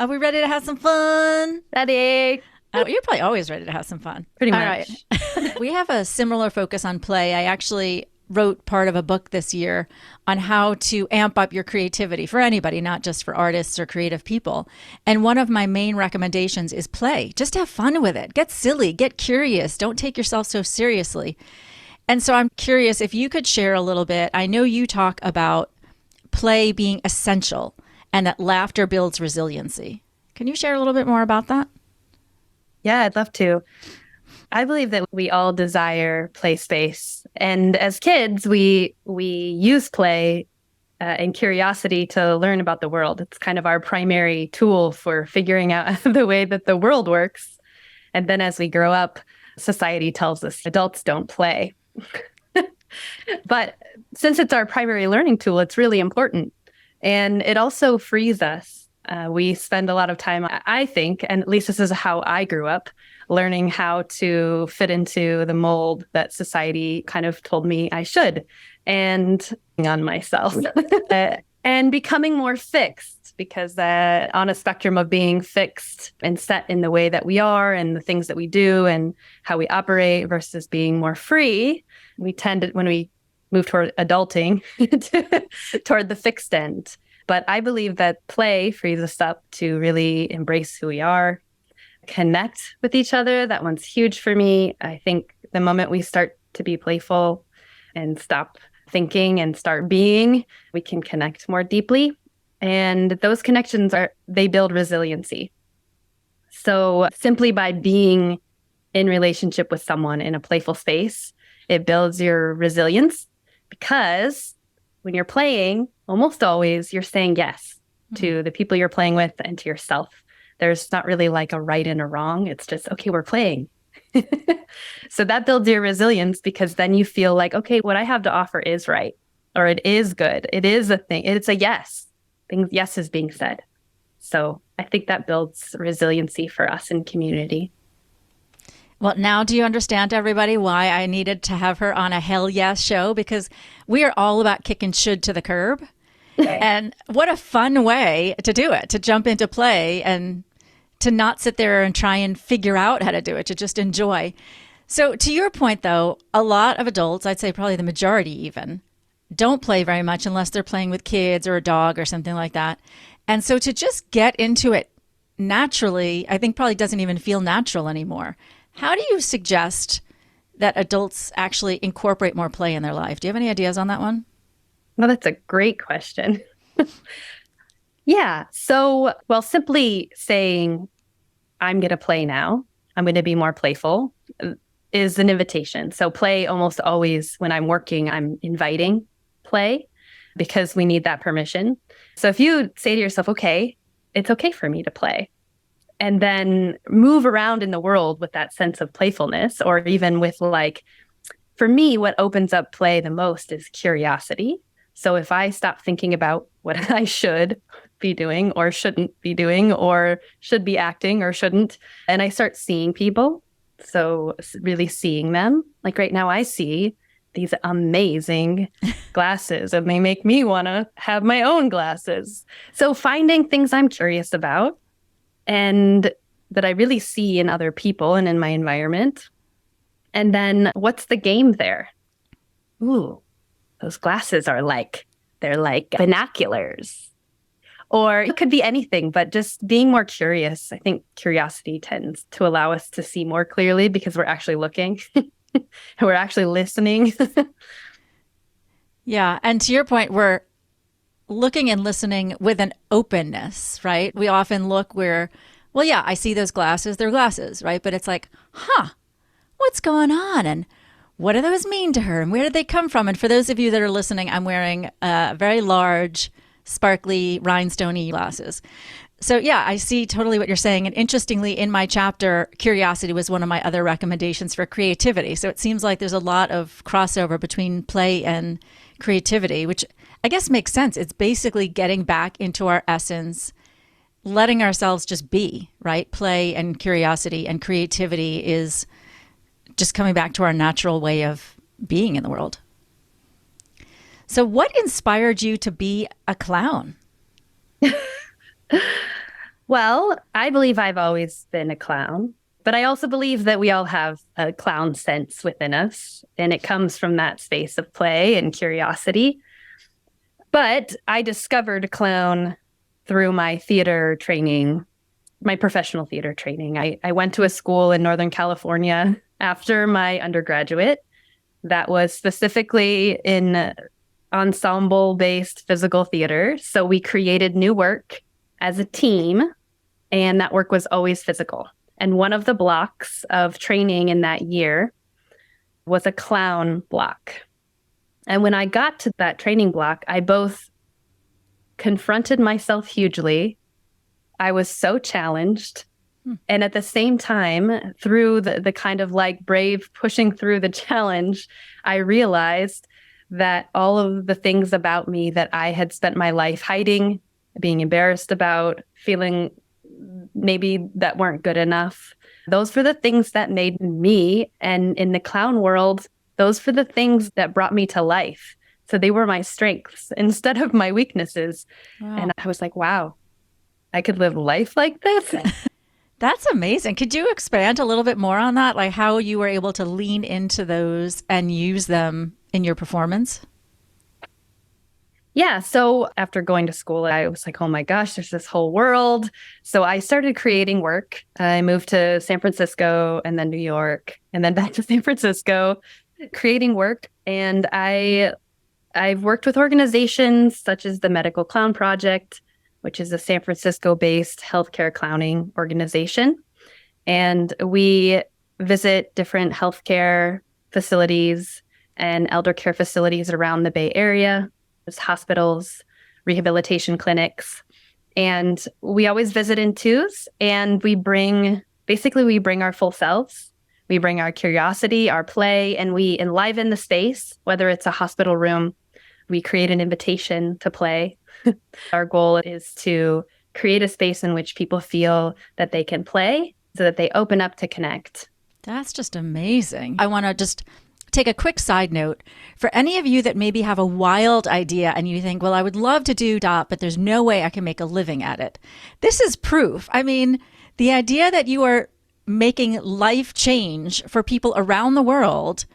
Are we ready to have some fun? Ready. You're probably always ready to have some fun. Pretty All much. right. We have a similar focus on play. I actually wrote part of a book this year on how to amp up your creativity for anybody, not just for artists or creative people. And one of my main recommendations is play. Just have fun with it. Get silly, get curious. Don't take yourself so seriously. And so I'm curious if you could share a little bit. I know you talk about play being essential and that laughter builds resiliency. Can you share a little bit more about that? Yeah, I'd love to. I believe that we all desire play space. And as kids, we use play and curiosity to learn about the world. It's kind of our primary tool for figuring out the way that the world works. And then as we grow up, society tells us adults don't play. But since it's our primary learning tool, it's really important. And it also frees us. We spend a lot of time, I think, and at least this is how I grew up, learning how to fit into the mold that society kind of told me I should, and on myself, and becoming more fixed, because on a spectrum of being fixed and set in the way that we are and the things that we do and how we operate versus being more free, we tend to, when we move toward adulting, toward the fixed end. But I believe that play frees us up to really embrace who we are, connect with each other. That one's huge for me. I think the moment we start to be playful and stop thinking and start being, we can connect more deeply. And those connections they build resiliency. So simply by being in relationship with someone in a playful space, it builds your resilience, because when you're playing, almost always you're saying yes to the people you're playing with and to yourself. There's not really like a right and a wrong. It's just, okay, we're playing. So that builds your resilience, because then you feel like, okay, what I have to offer is right, or it is good. It is a thing. It's a yes. Yes is being said. So I think that builds resiliency for us in community. Well, now do you understand, everybody, why I needed to have her on a Hell Yes show? Because we are all about kicking should to the curb. And what a fun way to do it, to jump into play and to not sit there and try and figure out how to do it, to just enjoy. So to your point, though, a lot of adults, I'd say probably the majority even, don't play very much unless they're playing with kids or a dog or something like that. And so to just get into it naturally, I think probably doesn't even feel natural anymore. How do you suggest that adults actually incorporate more play in their life? Do you have any ideas on that one? Well, that's a great question. Yeah. So, well, simply saying, I'm going to play now, I'm going to be more playful, is an invitation. So play almost always, when I'm working, I'm inviting play, because we need that permission. So if you say to yourself, okay, it's okay for me to play, and then move around in the world with that sense of playfulness, or even with, like, for me, what opens up play the most is curiosity. So if I stop thinking about what I should be doing or shouldn't be doing, or should be acting or shouldn't, and I start seeing people, so really seeing them, like right now I see these amazing glasses and they make me want to have my own glasses. So finding things I'm curious about and that I really see in other people and in my environment. And then what's the game there? Ooh, those glasses they're like binoculars. Or it could be anything, but just being more curious. I think curiosity tends to allow us to see more clearly, because we're actually looking and we're actually listening. Yeah. And to your point, we're looking and listening with an openness, right? We often look where, well, yeah, I see those glasses, they're glasses, right? But it's like, what's going on? And what do those mean to her? And where did they come from? And for those of you that are listening, I'm wearing very large, sparkly, rhinestoney glasses. So yeah, I see totally what you're saying. And interestingly, in my chapter, curiosity was one of my other recommendations for creativity. So it seems like there's a lot of crossover between play and creativity, which I guess makes sense. It's basically getting back into our essence, letting ourselves just be, right? Play and curiosity and creativity is just coming back to our natural way of being in the world. So what inspired you to be a clown? Well, I believe I've always been a clown, but I also believe that we all have a clown sense within us, and it comes from that space of play and curiosity. But I discovered clown through my theater training, my professional theater training. I went to a school in Northern California after my undergraduate that was specifically in ensemble-based physical theater. So we created new work as a team, and that work was always physical. And one of the blocks of training in that year was a clown block. And when I got to that training block, I both confronted myself hugely. I was so challenged. And at the same time, through the kind of like brave pushing through the challenge, I realized that all of the things about me that I had spent my life hiding, being embarrassed about, feeling maybe that weren't good enough, those were the things that made me. And in the clown world, those were the things that brought me to life. So they were my strengths instead of my weaknesses. Wow. And I was like, wow, I could live life like this. That's amazing. Could you expand a little bit more on that? Like how you were able to lean into those and use them in your performance? Yeah. So after going to school, I was like, oh my gosh, there's this whole world. So I started creating work. I moved to San Francisco and then New York and then back to San Francisco, creating work. And I've worked with organizations such as the Medical Clown Project, which is a San Francisco-based healthcare clowning organization. And we visit different healthcare facilities and elder care facilities around the Bay Area. There's hospitals, rehabilitation clinics. And we always visit in twos, and we bring our full selves. We bring our curiosity, our play, and we enliven the space, whether it's a hospital room. We create an invitation to play. Our goal is to create a space in which people feel that they can play so that they open up to connect. That's just amazing. I want to just take a quick side note. For any of you that maybe have a wild idea and you think, well, I would love to do DOT, but there's no way I can make a living at it. This is proof. I mean, the idea that you are making life change for people around the world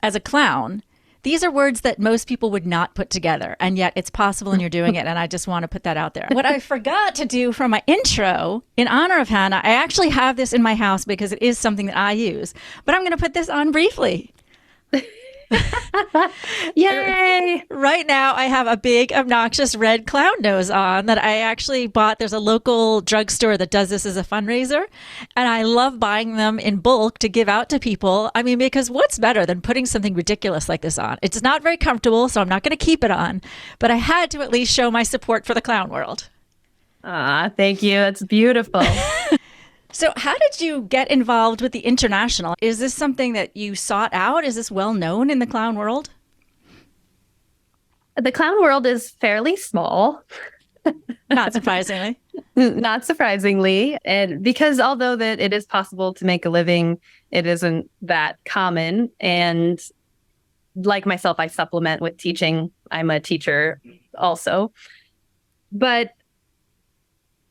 as a clown, these are words that most people would not put together, and yet it's possible and you're doing it, and I just want to put that out there. What I forgot to do for my intro, in honor of Hannah, I actually have this in my house because it is something that I use, but I'm going to put this on briefly. Yay! Right now, I have a big, obnoxious red clown nose on that I actually bought. There's a local drugstore that does this as a fundraiser, and I love buying them in bulk to give out to people. I mean, because what's better than putting something ridiculous like this on? It's not very comfortable, so I'm not going to keep it on, but I had to at least show my support for the clown world. Thank you. That's beautiful. So how did you get involved with the international? Is this something that you sought out? Is this well known in the clown world? The clown world is fairly small. Not surprisingly. Not surprisingly. And because although that it is possible to make a living, it isn't that common. And like myself, I supplement with teaching. I'm a teacher also. But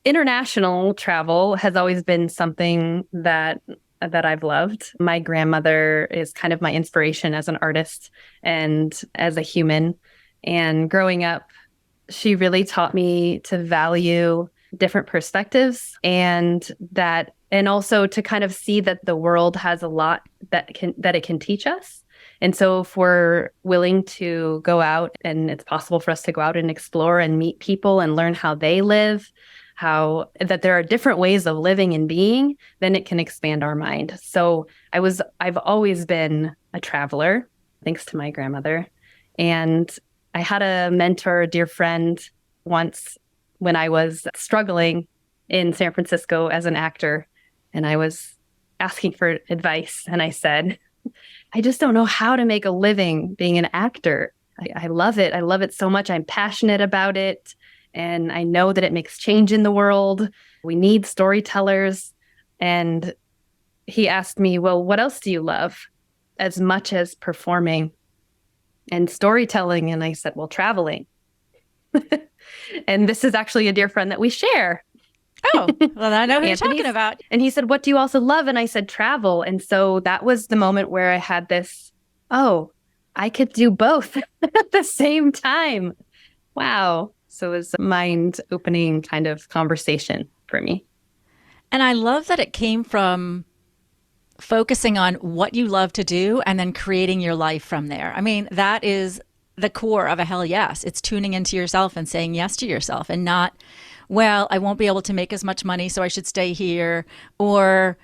international travel has always been something that I've loved. My grandmother is kind of my inspiration as an artist and as a human. And growing up, she really taught me to value different perspectives and also to kind of see that the world has a lot that it can teach us. And so if we're willing to go out, and it's possible for us to go out and explore and meet people and learn how they live, that there are different ways of living and being, then it can expand our mind. So I've always been a traveler, thanks to my grandmother. And I had a mentor, a dear friend, once when I was struggling in San Francisco as an actor, and I was asking for advice. And I said, I just don't know how to make a living being an actor. I love it. I love it so much. I'm passionate about it. And I know that it makes change in the world. We need storytellers. And he asked me, well, what else do you love as much as performing and storytelling? And I said, well, traveling. And this is actually a dear friend that we share. Oh, well, I know who you're Anthony's. talking about. And he said, "What do you also love?" And I said, "Travel." And so that was the moment where I had this, oh, I could do both at the same time. Wow. So it was a mind-opening kind of conversation for me. And I love that it came from focusing on what you love to do and then creating your life from there. I mean, that is the core of a hell yes. It's tuning into yourself and saying yes to yourself and not, well, I won't be able to make as much money, so I should stay here. Or,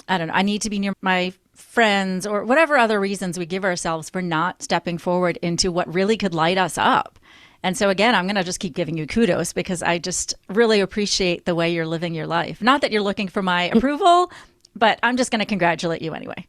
I don't know, I need to be near my friends, or whatever other reasons we give ourselves for not stepping forward into what really could light us up. And so, again, I'm going to just keep giving you kudos because I just really appreciate the way you're living your life. Not that you're looking for my approval, but I'm just going to congratulate you anyway.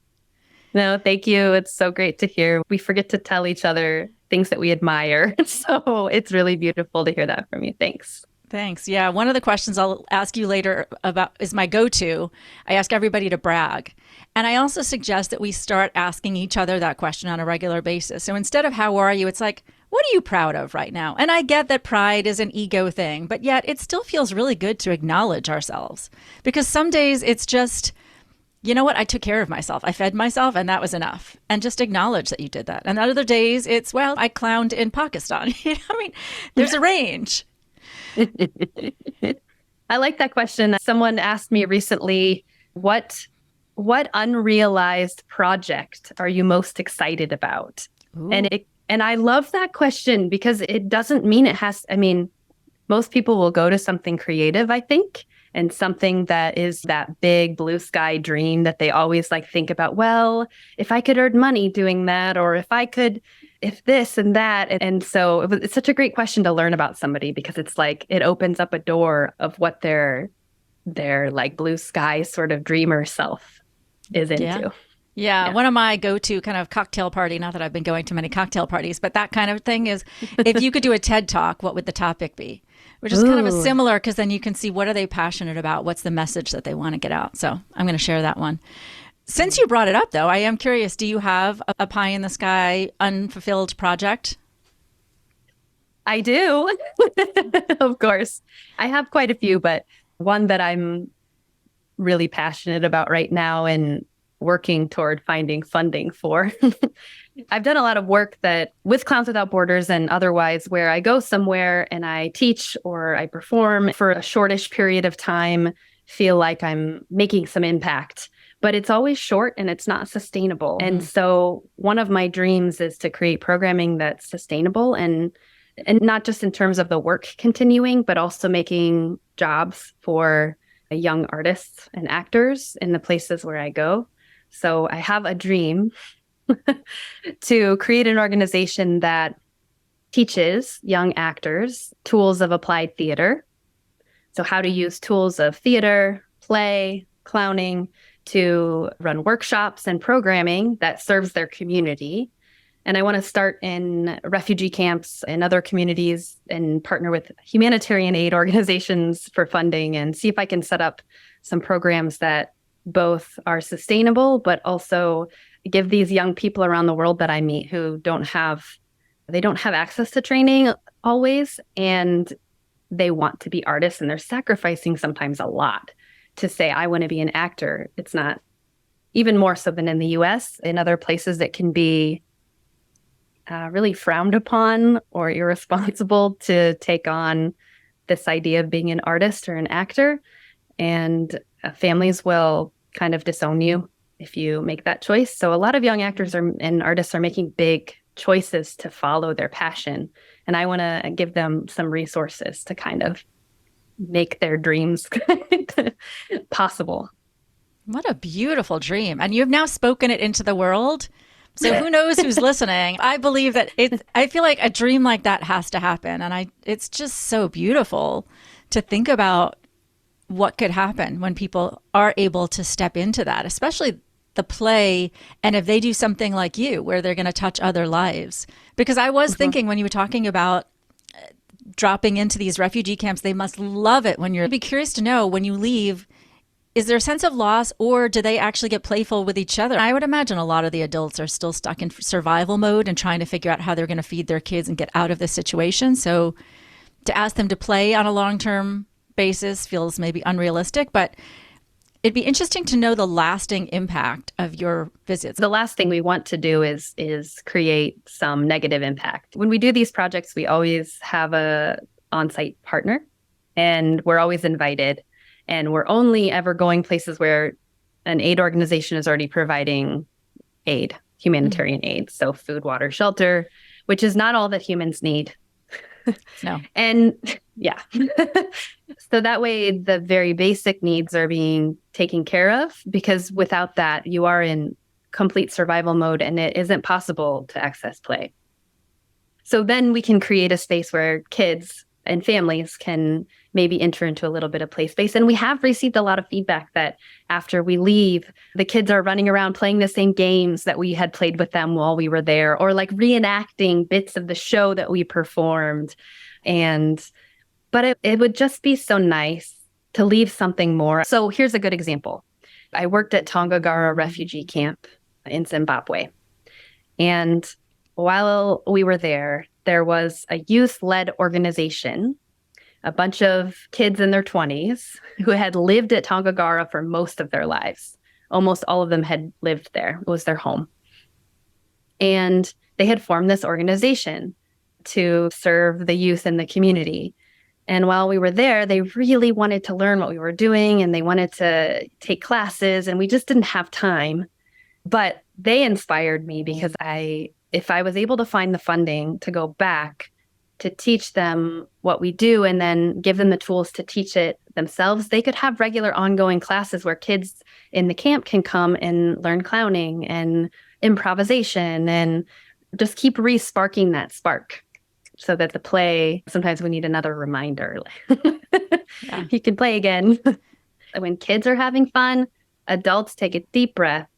No, thank you. It's so great to hear. We forget to tell each other things that we admire. So it's really beautiful to hear that from you. Thanks. Thanks. Yeah. One of the questions I'll ask you later about is my go-to. I ask everybody to brag. And I also suggest that we start asking each other that question on a regular basis. So instead of how are you, it's like, what are you proud of right now? And I get that pride is an ego thing, but yet it still feels really good to acknowledge ourselves, because some days it's just, you know what, I took care of myself. I fed myself and that was enough. And just acknowledge that you did that. And other days it's, well, I clowned in Pakistan. I mean, there's a range. I like that question. Someone asked me recently, what unrealized project are you most excited about? Ooh. And I love that question because it doesn't mean it has, I mean, most people will go to something creative, I think, and something that is that big blue sky dream that they always like think about, well, if I could earn money doing that, or if this and that. And so it's such a great question to learn about somebody, because it's like, it opens up a door of what their like blue sky sort of dreamer self is into. Yeah. One of my go-to kind of cocktail party, not that I've been going to many cocktail parties, but that kind of thing is, if you could do a TED Talk, what would the topic be? Which is kind of a similar, because then you can see what are they passionate about? What's the message that they want to get out? So I'm going to share that one. Since you brought it up, though, I am curious, do you have a pie in the sky unfulfilled project? I do. Of course. I have quite a few, but one that I'm really passionate about right now and working toward finding funding for. I've done a lot of work that with Clowns Without Borders and otherwise, where I go somewhere and I teach or I perform for a shortish period of time, feel like I'm making some impact, but it's always short and it's not sustainable. And so one of my dreams is to create programming that's sustainable, and not just in terms of the work continuing, but also making jobs for young artists and actors in the places where I go. So I have a dream to create an organization that teaches young actors tools of applied theater. So how to use tools of theater, play, clowning to run workshops and programming that serves their community. And I want to start in refugee camps and other communities and partner with humanitarian aid organizations for funding, and see if I can set up some programs that both are sustainable, but also give these young people around the world that I meet who don't have access to training always, and they want to be artists, and they're sacrificing sometimes a lot to say, I want to be an actor. It's not, even more so than in the US. In other places, it can be really frowned upon or irresponsible to take on this idea of being an artist or an actor. And families will kind of disown you if you make that choice. So a lot of young actors and artists are making big choices to follow their passion. And I want to give them some resources to kind of make their dreams possible. What a beautiful dream. And you've now spoken it into the world. So who knows who's listening? I believe that I feel like a dream like that has to happen. And it's just so beautiful to think about what could happen when people are able to step into that, especially the play. And if they do something like you, where they're going to touch other lives. Because I was thinking, when you were talking about dropping into these refugee camps, they must love it. I'd be curious to know, when you leave, is there a sense of loss, or do they actually get playful with each other? I would imagine a lot of the adults are still stuck in survival mode and trying to figure out how they're going to feed their kids and get out of this situation. So to ask them to play on a long-term basis feels maybe unrealistic, but it'd be interesting to know the lasting impact of your visits. The last thing we want to do is create some negative impact. When we do these projects, we always have a on-site partner, and we're always invited. And we're only ever going places where an aid organization is already providing aid, humanitarian aid. So food, water, shelter, which is not all that humans need. No. And yeah. So that way the very basic needs are being taken care of, because without that, you are in complete survival mode and it isn't possible to access play. So then we can create a space where kids and families can maybe enter into a little bit of play space. And we have received a lot of feedback that after we leave, the kids are running around playing the same games that we had played with them while we were there, or like reenacting bits of the show that we performed. But it would just be so nice to leave something more. So here's a good example. I worked at Tongagara refugee camp in Zimbabwe. And while we were there was a youth-led organization, a bunch of kids in their 20s who had lived at Tongagara for most of their lives. Almost all of them had lived there. It was their home. And they had formed this organization to serve the youth in the community. And while we were there, they really wanted to learn what we were doing and they wanted to take classes, and we just didn't have time. But they inspired me because if I was able to find the funding to go back to teach them what we do and then give them the tools to teach it themselves, they could have regular ongoing classes where kids in the camp can come and learn clowning and improvisation and just keep re-sparking that spark so that the play, sometimes we need another reminder. Yeah. You can play again. When kids are having fun, adults take a deep breath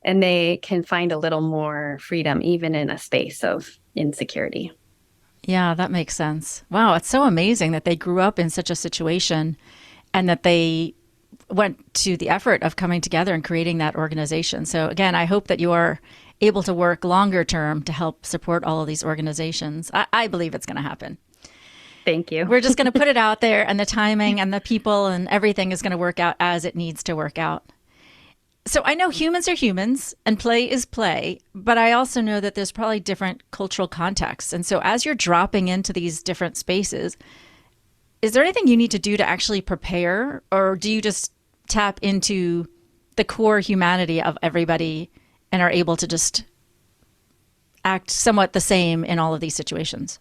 and they can find a little more freedom, even in a space of insecurity. Yeah, that makes sense. Wow, it's so amazing that they grew up in such a situation and that they went to the effort of coming together and creating that organization. So again, I hope that you are able to work longer term to help support all of these organizations. I believe it's going to happen. Thank you. We're just going to put it out there, and the timing and the people and everything is going to work out as it needs to work out. So I know humans are humans and play is play, but I also know that there's probably different cultural contexts. And so as you're dropping into these different spaces, is there anything you need to do to actually prepare, or do you just tap into the core humanity of everybody and are able to just act somewhat the same in all of these situations?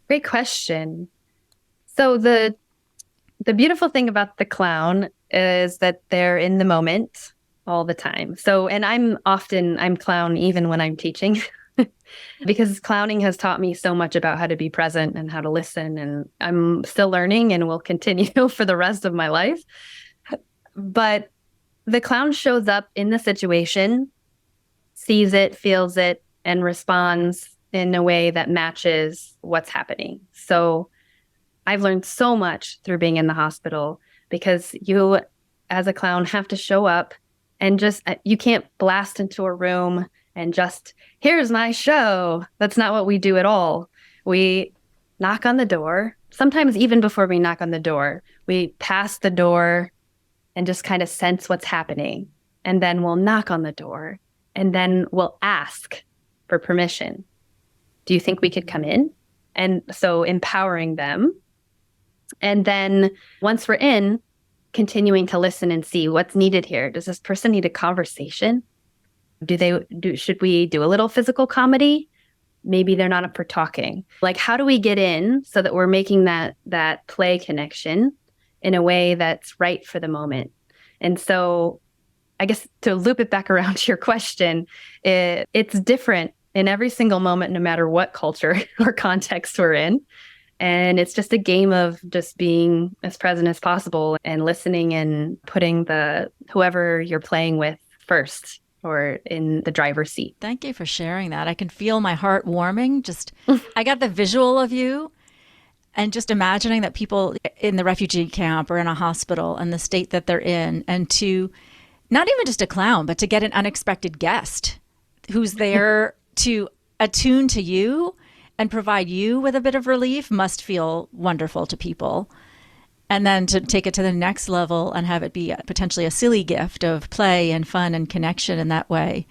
Great question. So the beautiful thing about the clown is that they're in the moment all the time. So, and I'm clown even when I'm teaching because clowning has taught me so much about how to be present and how to listen. And I'm still learning and will continue for the rest of my life. But the clown shows up in the situation, sees it, feels it, and responds in a way that matches what's happening. So I've learned so much through being in the hospital because you, as a clown, have to show up and you can't blast into a room and just, here's my show. That's not what we do at all. We knock on the door. Sometimes even before we knock on the door, we pass the door and just kind of sense what's happening. And then we'll knock on the door and then we'll ask for permission. Do you think we could come in? And so empowering them. And then once we're in, continuing to listen and see what's needed here. Does this person need a conversation? Should we do a little physical comedy? Maybe they're not up for talking. Like, how do we get in so that we're making that play connection in a way that's right for the moment? And so I guess to loop it back around to your question, it's different in every single moment, no matter what culture or context we're in. And it's just a game of just being as present as possible and listening and putting whoever you're playing with first or in the driver's seat. Thank you for sharing that. I can feel my heart warming. I got the visual of you and just imagining that people in the refugee camp or in a hospital and the state that they're in, and to not even just a clown, but to get an unexpected guest who's there to attune to you and provide you with a bit of relief must feel wonderful to people. And then to take it to the next level and have it be potentially a silly gift of play and fun and connection in that way.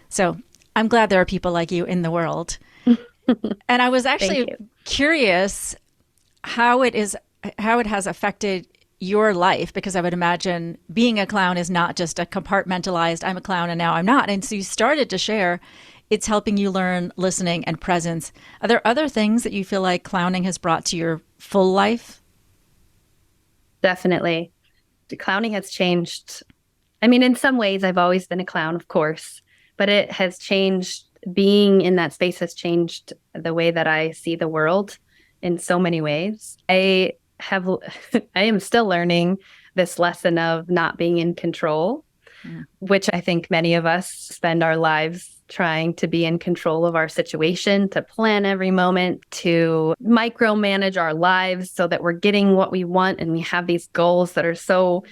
So I'm glad there are people like you in the world. And I was actually curious how it has affected your life, because I would imagine being a clown is not just a compartmentalized, I'm a clown and now I'm not. And so you started to share it's helping you learn listening and presence. Are there other things that you feel like clowning has brought to your full life? Definitely. The clowning has changed. I mean, in some ways, I've always been a clown, of course, but it has changed. Being in that space has changed the way that I see the world in so many ways. I am still learning this lesson of not being in control, which I think many of us spend our lives trying to be in control of our situation, to plan every moment, to micromanage our lives so that we're getting what we want. And we have these goals that are so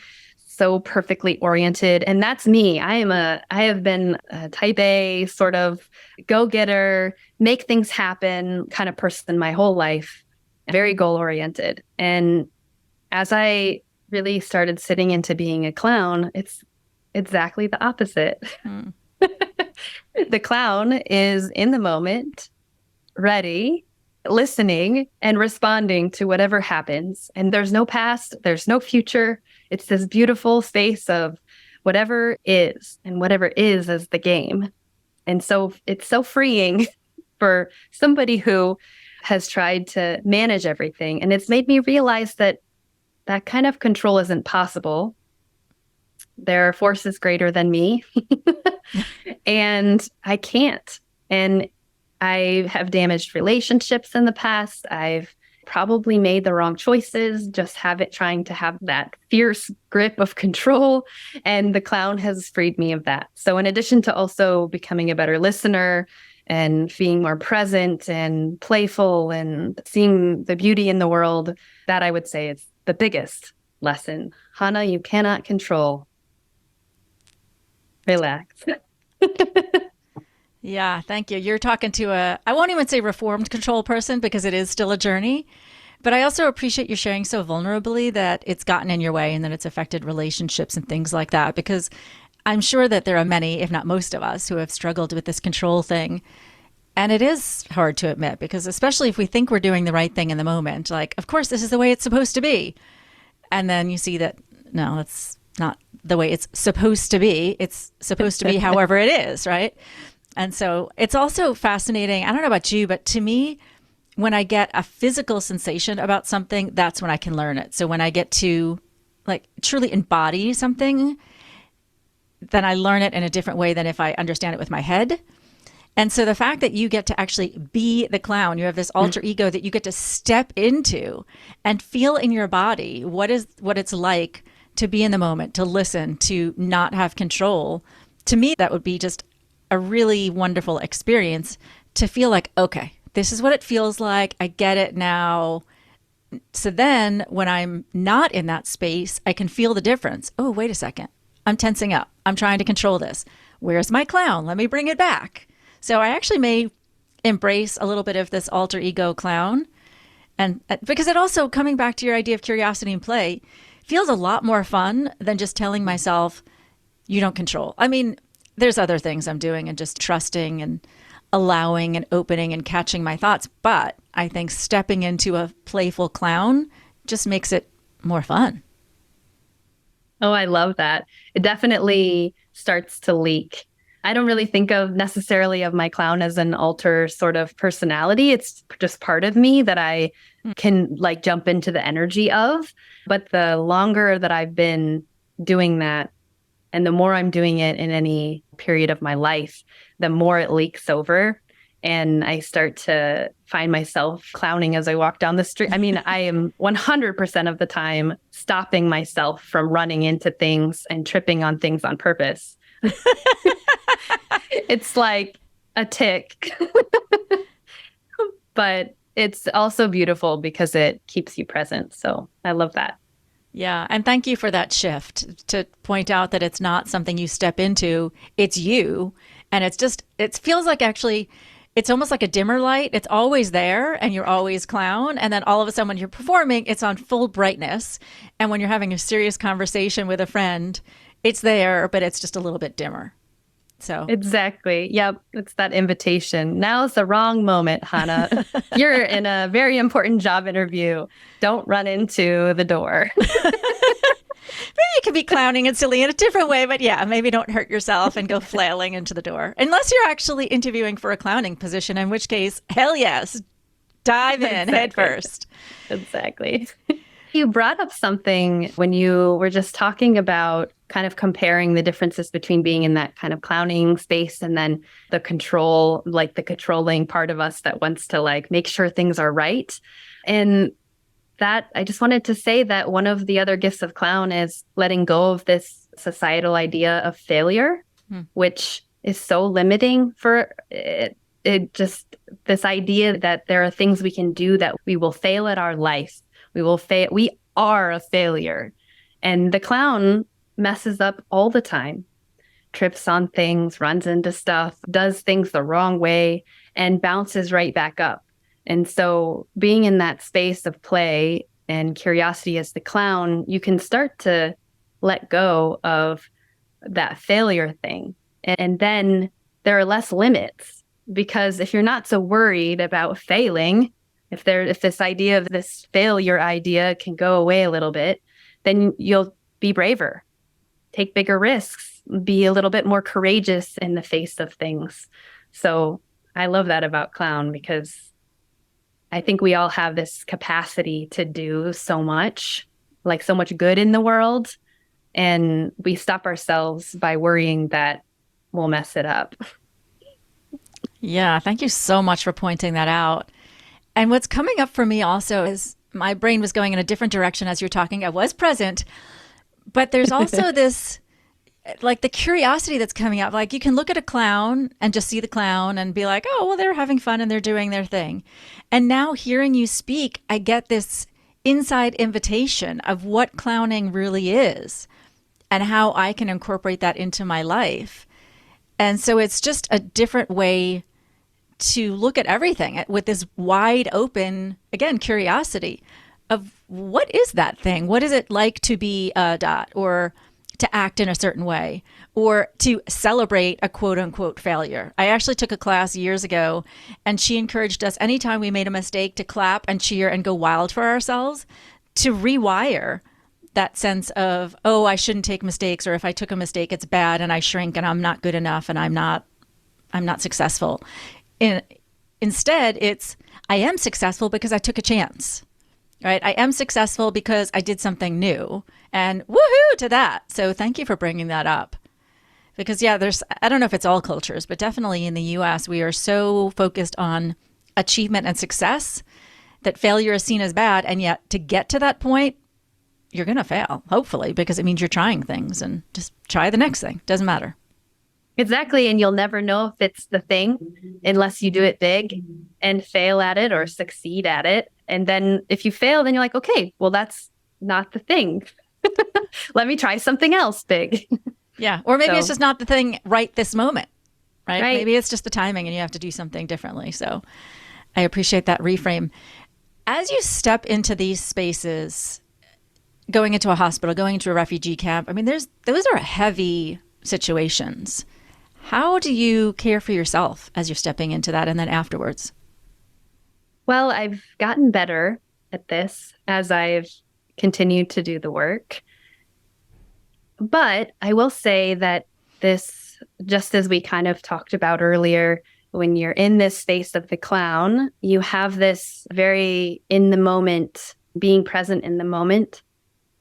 perfectly oriented. And that's me. I have been a type A sort of go-getter, make things happen kind of person my whole life, very goal-oriented. And as I really started sitting into being a clown, it's exactly the opposite. The clown is in the moment, ready, listening, and responding to whatever happens. And there's no past, there's no future. It's this beautiful space of whatever is, and whatever is the game. And so it's so freeing for somebody who has tried to manage everything. And it's made me realize that that kind of control isn't possible. There are forces greater than me, and I can't. And I have damaged relationships in the past. I've probably made the wrong choices, just trying to have that fierce grip of control. And the clown has freed me of that. So in addition to also becoming a better listener and being more present and playful and seeing the beauty in the world, that I would say is the biggest lesson. Hannah, you cannot control. Relax. Yeah, thank you. You're talking to I won't even say reformed control person, because it is still a journey. But I also appreciate you sharing so vulnerably that it's gotten in your way and that it's affected relationships and things like that, because I'm sure that there are many, if not most of us, who have struggled with this control thing. And it is hard to admit, because especially if we think we're doing the right thing in the moment, like, of course, this is the way it's supposed to be. And then you see that, no, it's not the way it's supposed to be. It's supposed to be however it is, right? And so it's also fascinating. I don't know about you, but to me, when I get a physical sensation about something, that's when I can learn it. So when I get to like truly embody something, then I learn it in a different way than if I understand it with my head. And so the fact that you get to actually be the clown, you have this alter ego that you get to step into and feel in your body what it's like to be in the moment, to listen, to not have control. To me, that would be just a really wonderful experience, to feel like, okay, this is what it feels like. I get it now. So then when I'm not in that space, I can feel the difference. Oh, wait a second. I'm tensing up. I'm trying to control this. Where's my clown? Let me bring it back. So I actually may embrace a little bit of this alter ego clown. And because it also, coming back to your idea of curiosity and play, feels a lot more fun than just telling myself, you don't control. I mean, there's other things I'm doing and just trusting and allowing and opening and catching my thoughts. But I think stepping into a playful clown just makes it more fun. Oh, I love that. It definitely starts to leak. I don't really think of necessarily of my clown as an alter sort of personality. It's just part of me that I can like jump into the energy of. But the longer that I've been doing that, and the more I'm doing it in any period of my life, the more it leaks over. And I start to find myself clowning as I walk down the street. I mean, I am 100% of the time stopping myself from running into things and tripping on things on purpose. It's like a tick. But it's also beautiful because it keeps you present. So I love that. Yeah. And thank you for that shift to point out that it's not something you step into, it's you. And it's just, it feels like actually it's almost like a dimmer light. It's always there and you're always clown. And then all of a sudden when you're performing, it's on full brightness. And when you're having a serious conversation with a friend, it's there, but it's just a little bit dimmer. So Exactly. Yep. It's that invitation. Now's the wrong moment, Hannah. You're in a very important job interview. Don't run into the door. maybe you can be clowning and silly in a different way, but yeah, maybe don't hurt yourself and go flailing into the door. Unless you're actually interviewing for a clowning position, in which case, hell yes, dive in head first. Exactly. You brought up something when you were just talking about kind of comparing the differences between being in that kind of clowning space and then the control, like the controlling part of us that wants to like make sure things are right. And that I just wanted to say that one of the other gifts of clown is letting go of this societal idea of failure, which is so limiting for it. It just this idea that there are things we can do that we will fail at our life. We will fail. We are a failure. And the clown messes up all the time, trips on things, runs into stuff, does things the wrong way, and bounces right back up. And so being in that space of play and curiosity as the clown, you can start to let go of that failure thing. And then there are less limits because if you're not so worried about failing, if this idea of this failure idea can go away a little bit, then you'll be braver, take bigger risks, be a little bit more courageous in the face of things. So I love that about clown because I think we all have this capacity to do so much, like so much good in the world. And we stop ourselves by worrying that we'll mess it up. Yeah, thank you so much for pointing that out. And what's coming up for me also is my brain was going in a different direction as you're talking. I was present, but there's also this, like the curiosity that's coming up. Like you can look at a clown and just see the clown and be like, oh, well, they're having fun and they're doing their thing. And now hearing you speak, I get this inside invitation of what clowning really is and how I can incorporate that into my life. And so it's just a different way to look at everything with this wide open, again, curiosity of what is that thing? What is it like to be a dot or to act in a certain way or to celebrate a quote unquote failure? I actually took a class years ago and she encouraged us anytime we made a mistake to clap and cheer and go wild for ourselves to rewire that sense of, oh, I shouldn't take mistakes, or if I took a mistake, it's bad and I shrink and I'm not good enough and I'm not successful. Instead, it's I am successful because I took a chance, right? I am successful because I did something new, and woohoo to that. So thank you for bringing that up. Because yeah, I don't know if it's all cultures, but definitely in the US, we are so focused on achievement and success that failure is seen as bad. And yet to get to that point, you're going to fail, hopefully, because it means you're trying things and just try the next thing. Doesn't matter. Exactly. And you'll never know if it's the thing unless you do it big and fail at it or succeed at it. And then if you fail, then you're like, okay, well, that's not the thing. Let me try something else big. Yeah. Or maybe it's just not the thing right this moment, right? Right. Maybe it's just the timing and you have to do something differently. So I appreciate that reframe. As you step into these spaces, going into a hospital, going into a refugee camp, I mean, those are heavy situations. How do you care for yourself as you're stepping into that and then afterwards? Well, I've gotten better at this as I've continued to do the work. But I will say that this, just as we kind of talked about earlier, when you're in this space of the clown, you have this very in the moment, being present in the moment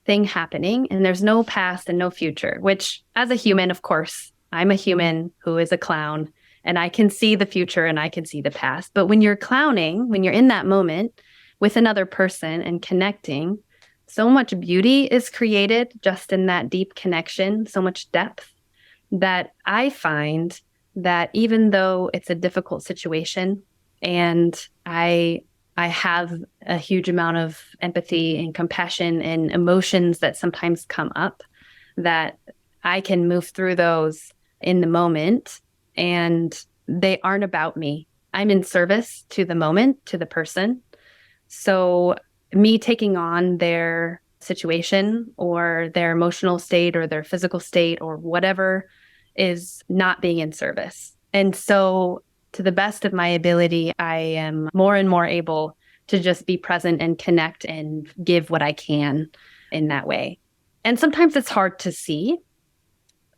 thing happening. And there's no past and no future, which as a human, of course, I'm a human who is a clown and I can see the future and I can see the past. But when you're clowning, when you're in that moment with another person and connecting, so much beauty is created just in that deep connection, so much depth that I find that even though it's a difficult situation and I have a huge amount of empathy and compassion and emotions that sometimes come up, that I can move through those in the moment and they aren't about me. I'm in service to the moment, to the person. So me taking on their situation or their emotional state or their physical state or whatever is not being in service. And so to the best of my ability, I am more and more able to just be present and connect and give what I can in that way. And sometimes it's hard to see,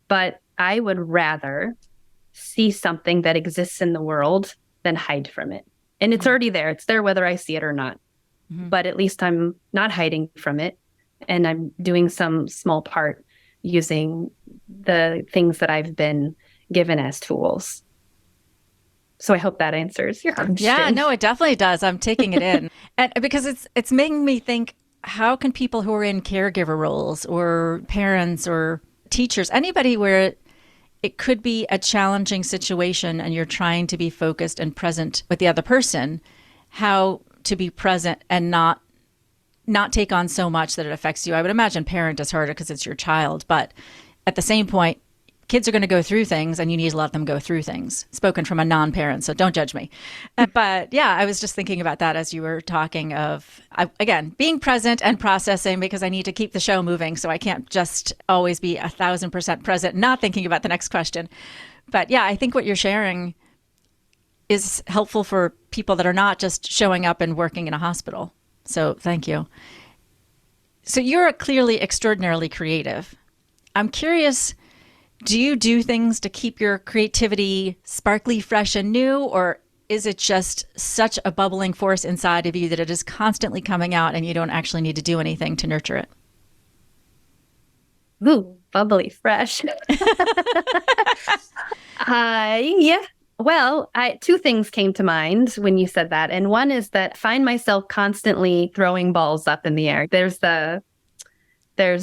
but I would rather see something that exists in the world than hide from it. And it's already there. It's there whether I see it or not. Mm-hmm. But at least I'm not hiding from it. And I'm doing some small part using the things that I've been given as tools. So I hope that answers your question. Yeah, no, it definitely does. I'm taking it in. And because it's making me think, how can people who are in caregiver roles or parents or teachers, anybody where it could be a challenging situation and you're trying to be focused and present with the other person, how to be present and not take on so much that it affects you. I would imagine parent is harder because it's your child, but at the same point, kids are going to go through things and you need to let them go through things. Spoken from a non-parent, so don't judge me. But yeah, I was just thinking about that as you were talking of, again, being present and processing, because I need to keep the show moving. So I can't just always be 1,000% present, not thinking about the next question. But yeah, I think what you're sharing is helpful for people that are not just showing up and working in a hospital. So thank you. So you're clearly extraordinarily creative. I'm curious, do you do things to keep your creativity sparkly, fresh, and new? Or is it just such a bubbling force inside of you that it is constantly coming out and you don't actually need to do anything to nurture it? Ooh, bubbly, fresh. Yeah. Well, two things came to mind when you said that. And one is that I find myself constantly throwing balls up in the air. There's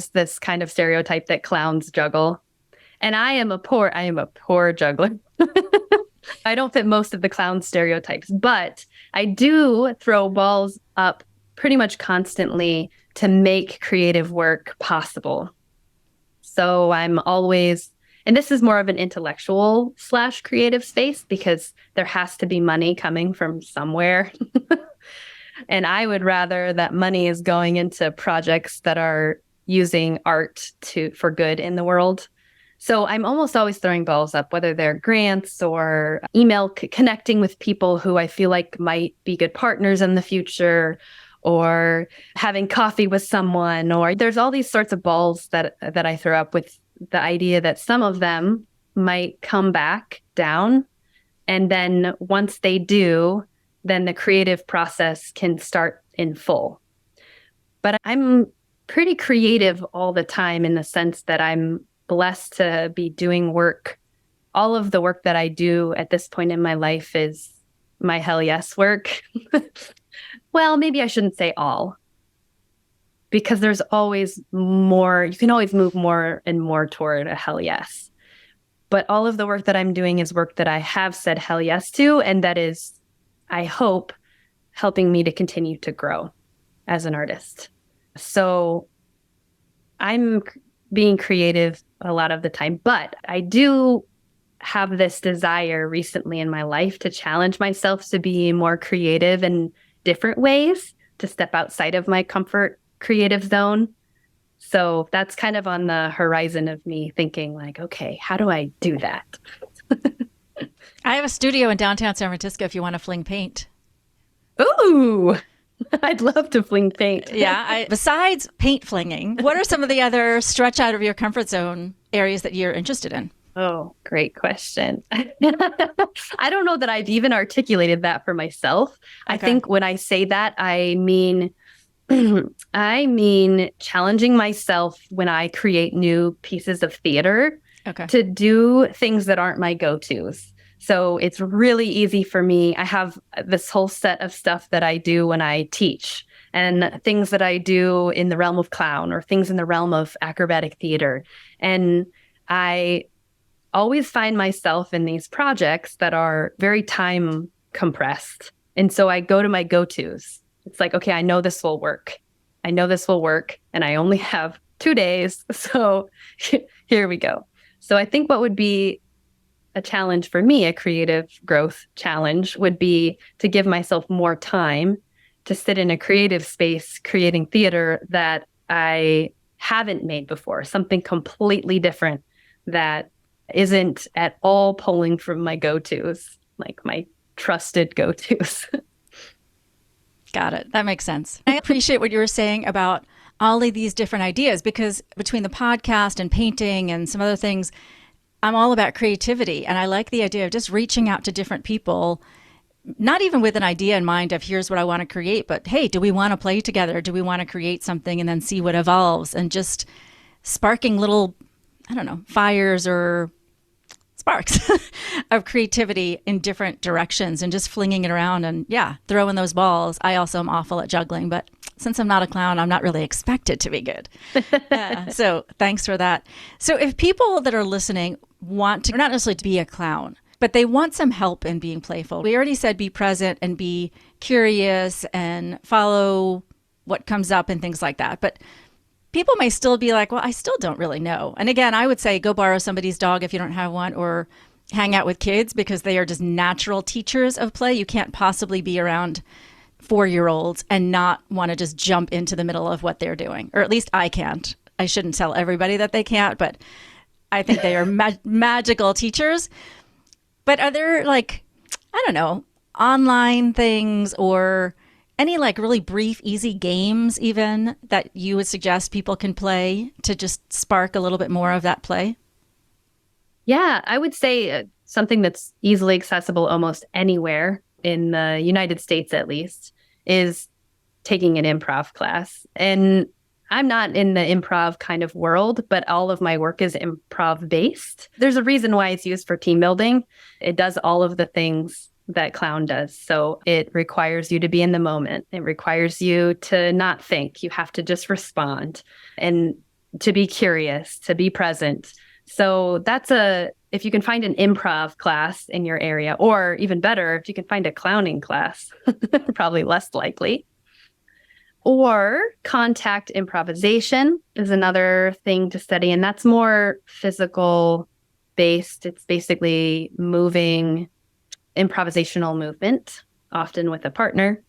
this kind of stereotype that clowns juggle. And I am a poor juggler. I don't fit most of the clown stereotypes, but I do throw balls up pretty much constantly to make creative work possible. So I'm always, and this is more of an intellectual / creative space because there has to be money coming from somewhere. And I would rather that money is going into projects that are using art for good in the world. So I'm almost always throwing balls up, whether they're grants or email connecting with people who I feel like might be good partners in the future, or having coffee with someone, or there's all these sorts of balls that I throw up with the idea that some of them might come back down. And then once they do, then the creative process can start in full. But I'm pretty creative all the time in the sense that I'm blessed to be doing work. All of the work that I do at this point in my life is my hell yes work. Well, maybe I shouldn't say all, because there's always more. You can always move more and more toward a hell yes. But all of the work that I'm doing is work that I have said hell yes to, and that is, I hope, helping me to continue to grow as an artist. So I'm being creative a lot of the time, but I do have this desire recently in my life to challenge myself to be more creative in different ways, to step outside of my comfort creative zone. So that's kind of on the horizon of me thinking like, okay, how do I do that? I have a studio in downtown San Francisco if you want to fling paint. Ooh, I'd love to fling paint. Yeah. Besides paint flinging, what are some of the other stretch out of your comfort zone areas that you're interested in? Oh, great question. I don't know that I've even articulated that for myself. Okay. I think when I say that, I mean challenging myself when I create new pieces of theater to do things that aren't my go-tos. So it's really easy for me. I have this whole set of stuff that I do when I teach, and things that I do in the realm of clown, or things in the realm of acrobatic theater. And I always find myself in these projects that are very time compressed. And so I go to my go-tos. It's like, okay, I know this will work. And I only have 2 days. So here we go. So I think what would be a challenge for me, a creative growth challenge would be to give myself more time to sit in a creative space, creating theater that I haven't made before, something completely different that isn't at all pulling from my go-tos, like my trusted go-tos. Got it. That makes sense. I appreciate what you were saying about all of these different ideas, because between the podcast and painting and some other things, I'm all about creativity. And I like the idea of just reaching out to different people, not even with an idea in mind of here's what I want to create, but hey, do we want to play together? Do we want to create something and then see what evolves? And just sparking little, I don't know, fires or sparks of creativity in different directions and just flinging it around and throwing those balls. I also am awful at juggling, but since I'm not a clown, I'm not really expected to be good. So thanks for that. So if people that are listening want to, not necessarily to be a clown, but they want some help in being playful. We already said be present and be curious and follow what comes up and things like that. But people may still be like, well, I still don't really know. And again, I would say go borrow somebody's dog if you don't have one, or hang out with kids because they are just natural teachers of play. You can't possibly be around 4-year-olds and not want to just jump into the middle of what they're doing. Or at least I can't. I shouldn't tell everybody that they can't, but I think they are magical teachers. But are there like, I don't know, online things or any like really brief, easy games even that you would suggest people can play to just spark a little bit more of that play? Yeah, I would say something that's easily accessible almost anywhere in the United States, at least, is taking an improv class. And I'm not in the improv kind of world, but all of my work is improv based. There's a reason why it's used for team building. It does all of the things that clown does. So it requires you to be in the moment. It requires you to not think. You have to just respond and to be curious, to be present. So if you can find an improv class in your area, or even better, if you can find a clowning class, probably less likely. Or contact improvisation is another thing to study, and that's more physical based. It's basically moving, improvisational movement, often with a partner.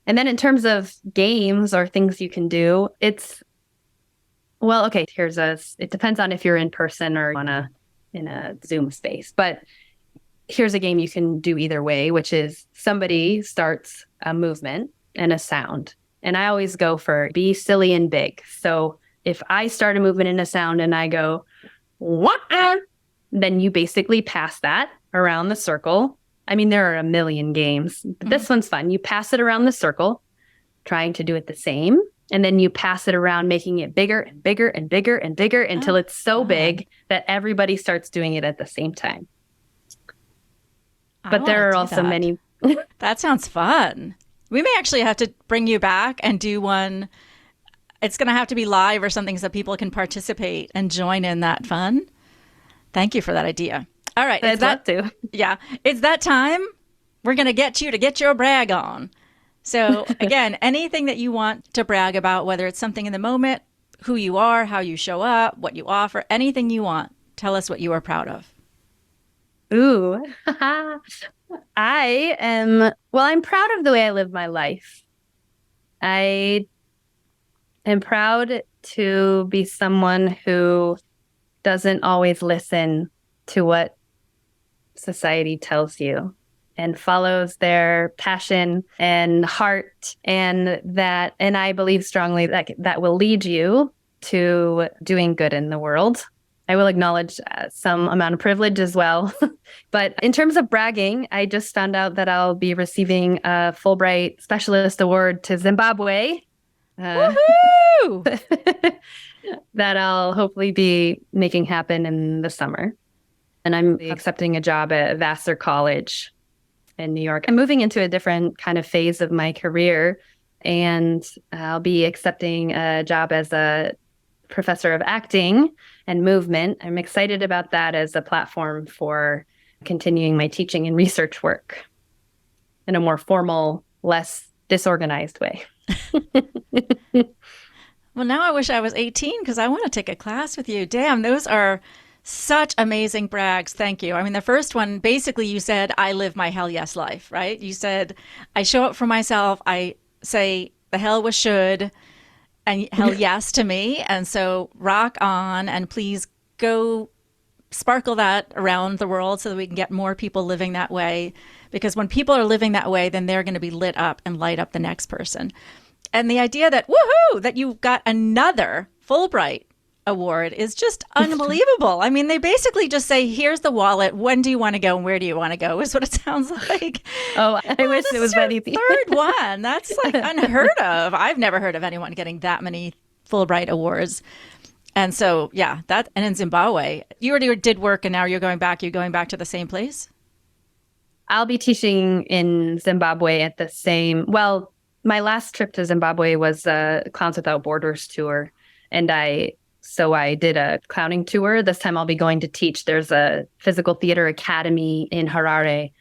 And then in terms of games or things you can do, it depends on if you're in person or in a Zoom space. But here's a game you can do either way, which is somebody starts a movement and a sound. And I always go for be silly and big. So if I start a movement and a sound and I go, wah, then you basically pass that around the circle. I mean, there are a million games, but this one's fun. You pass it around the circle, trying to do it the same. And then you pass it around, making it bigger and bigger and bigger and bigger until it's so big that everybody starts doing it at the same time. But there are also many. That sounds fun. We may actually have to bring you back and do one. It's going to have to be live or something so people can participate and join in that fun. Thank you for that idea. All right. I'd love to. Yeah. It's that time. We're going to get you to get your brag on. So again, anything that you want to brag about, whether it's something in the moment, who you are, how you show up, what you offer, anything you want, tell us what you are proud of. Ooh, I'm proud of the way I live my life. I am proud to be someone who doesn't always listen to what society tells you and follows their passion and heart, and I believe strongly that will lead you to doing good in the world. I will acknowledge some amount of privilege as well. But in terms of bragging, I just found out that I'll be receiving a Fulbright Specialist award to Zimbabwe. Woohoo! That I'll hopefully be making happen in the summer. And I'm accepting a job at Vassar College in New York. I'm moving into a different kind of phase of my career, and I'll be accepting a job as a professor of acting and movement. I'm excited about that as a platform for continuing my teaching and research work in a more formal, less disorganized way. Well, now I wish I was 18 because I want to take a class with you. Damn, those are Such amazing brags. Thank you. I mean, the first one, basically, you said, I live my hell yes life, right? You said, I show up for myself. I say, the hell was should, and hell yes to me. And so rock on, and please go sparkle that around the world so that we can get more people living that way. Because when people are living that way, then they're going to be lit up and light up the next person. And the idea that, woohoo, that you got another Fulbright award is just unbelievable. I mean, they basically just say, here's the wallet. When do you want to go and where do you want to go is what it sounds like. Oh, I wish it was that easy. Third one. That's like unheard of. I've never heard of anyone getting that many Fulbright awards. And so, yeah, that, and in Zimbabwe, you already did work and now you're going back to the same place? I'll be teaching in Zimbabwe at the same, well, my last trip to Zimbabwe was a Clowns Without Borders tour. And I did a clowning tour. This time I'll be going to teach. There's a physical theater academy in Harare,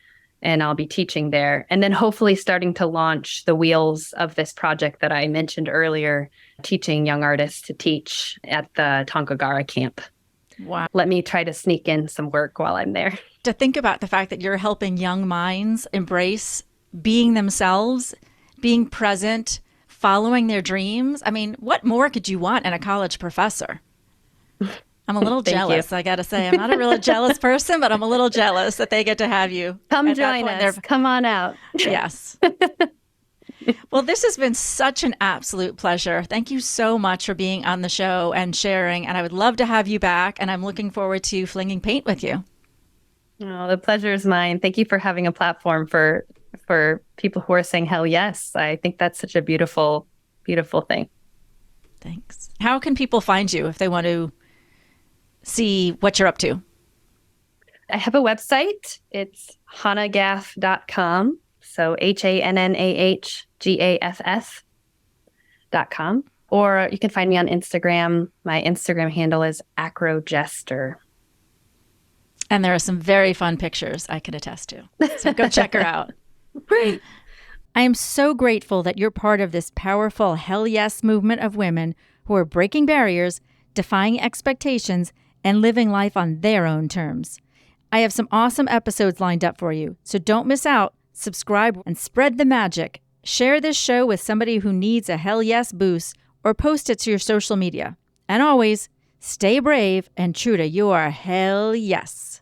and I'll be teaching there. And then hopefully starting to launch the wheels of this project that I mentioned earlier, teaching young artists to teach at the Tonkagara camp. Wow. Let me try to sneak in some work while I'm there. To think about the fact that you're helping young minds embrace being themselves, being present, following their dreams. I mean, what more could you want in a college professor? I'm a little jealous, I got to say. I'm not a really jealous person, but I'm a little jealous that they get to have you. Come join us. Come on out. Yes. Well, this has been such an absolute pleasure. Thank you so much for being on the show and sharing. And I would love to have you back. And I'm looking forward to flinging paint with you. Oh, the pleasure is mine. Thank you for having a platform for people who are saying hell yes. I think that's such a beautiful, beautiful thing. Thanks. How can people find you if they want to see what you're up to? I have a website. It's hannahgaff.com. So HANNAHGAFF.com. Or you can find me on Instagram. My Instagram handle is acrojester. And there are some very fun pictures I can attest to. So go check her out. Great. I am so grateful that you're part of this powerful hell yes movement of women who are breaking barriers, defying expectations, and living life on their own terms. I have some awesome episodes lined up for you, so don't miss out. Subscribe and spread the magic. Share this show with somebody who needs a hell yes boost or post it to your social media. And always, stay brave and true to your hell yes.